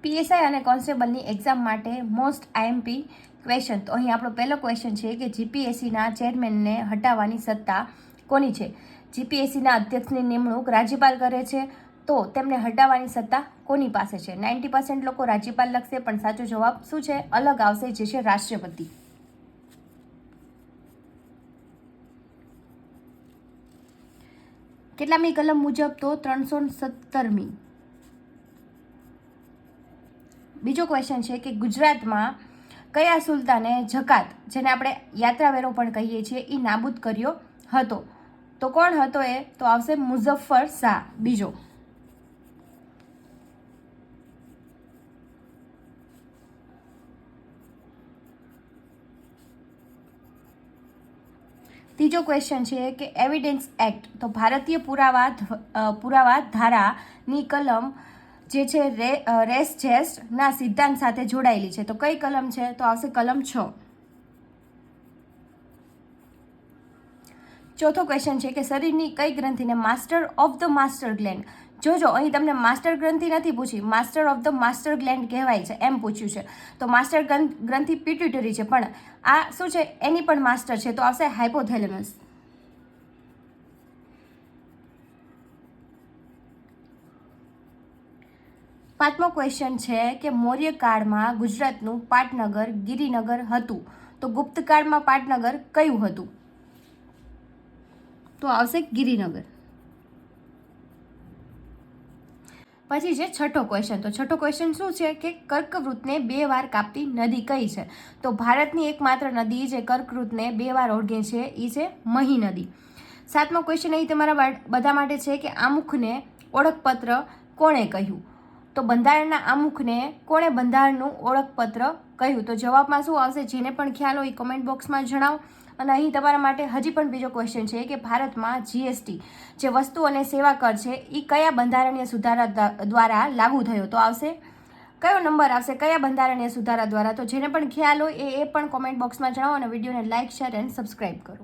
PSI અને કોન્સ્ટેબલની exam માટે most IMP question. તો અહીં આપણો પહેલો ક્વેશ્ચન છે કે જીપીએસસીના ચેરમેનને હટાવવાની સત્તા કોની છે? જીપીએસસીના અધ્યક્ષની નિમણૂક રાજ્યપાલ કરે છે, તો તેમને હટાવવાની સત્તા કોની પાસે છે? 90% લોકો રાજ્યપાલ લખશે, પણ સાચો જવાબ શું છે? અલગ આવશે, જે છે રાષ્ટ્રપતિ. કેટલામી કલમ મુજબ? તો 317મી. બીજો ક્વેશ્ચન છે કે ગુજરાતમાં કયા સુલતાને જકાત, જેને આપણે યાત્રાવેરો પણ કહીએ છીએ, એ નાબૂદ કર્યો હતો? તો કોણ હતો એ? તો આવશે મુઝફ્ફર શાહ બીજો. ત્રીજો ક્વેશ્ચન છે કે એવિડન્સ એક્ટ, તો ભારતીય પુરાવા ધારાની કલમ જે છે રેસ જેસ્ટના સિદ્ધાંત સાથે જોડાયેલી છે, તો કઈ કલમ છે? તો આવશે કલમ 6. ચોથો ક્વેશ્ચન છે કે શરીરની કઈ ગ્રંથિને master of the master gland, જોજો અહીં તમને માસ્ટર ગ્રંથિ નથી પૂછી, master of the master gland કહેવાય છે એમ પૂછ્યું છે. તો માસ્ટર ગ્રંથિ પિટ્યુટરી છે, પણ આ શું છે? એની પણ માસ્ટર છે, તો આવશે હાઇપોથેલેમસ. પાંચમો ક્વેશ્ચન છે કે મૌર્ય કાળમાં ગુજરાતનું પાટનગર ગિરિનગર હતું, તો ગુપ્ત કાળમાં પાટનગર કયું હતું? તો આવશે ગિરિનગર. પછી છે છઠ્ઠો ક્વેશ્ચન. તો છઠ્ઠો ક્વેશ્ચન શું છે કે કર્કવૃતને 2 વાર કાપતી નદી કઈ છે? તો ભારતની એકમાત્ર નદી જે કર્કવૃતને 2 વાર ઓળગે છે એ છે મહી નદી. સાતમો ક્વેશ્ચન અહીં તમારા બધા માટે છે કે આમુખને ઓળખપત્ર કોણે કહ્યું? તો બંધારણના આમુખને કોણે બંધારણનું ઓળખપત્ર કહ્યું? તો જવાબમાં શું આવશે? જેને પણ ખ્યાલ હોય કમેન્ટ બોક્સમાં જણાવો. અને અહીં તમારા માટે હજી પણ બીજો ક્વેશ્ચન છે કે ભારતમાં જીએસટી જે વસ્તુ અને સેવા કર છે એ કયા બંધારણીય સુધારા દ્વારા લાગુ થયો? તો આવશે કયો નંબર આવશે? કયા બંધારણીય સુધારા દ્વારા? તો જેને પણ ખ્યાલ હોય એ પણ કોમેન્ટ બોક્સમાં જણાવો અને વિડીયોને લાઇક, શેર એન્ડ સબસ્ક્રાઈબ કરો.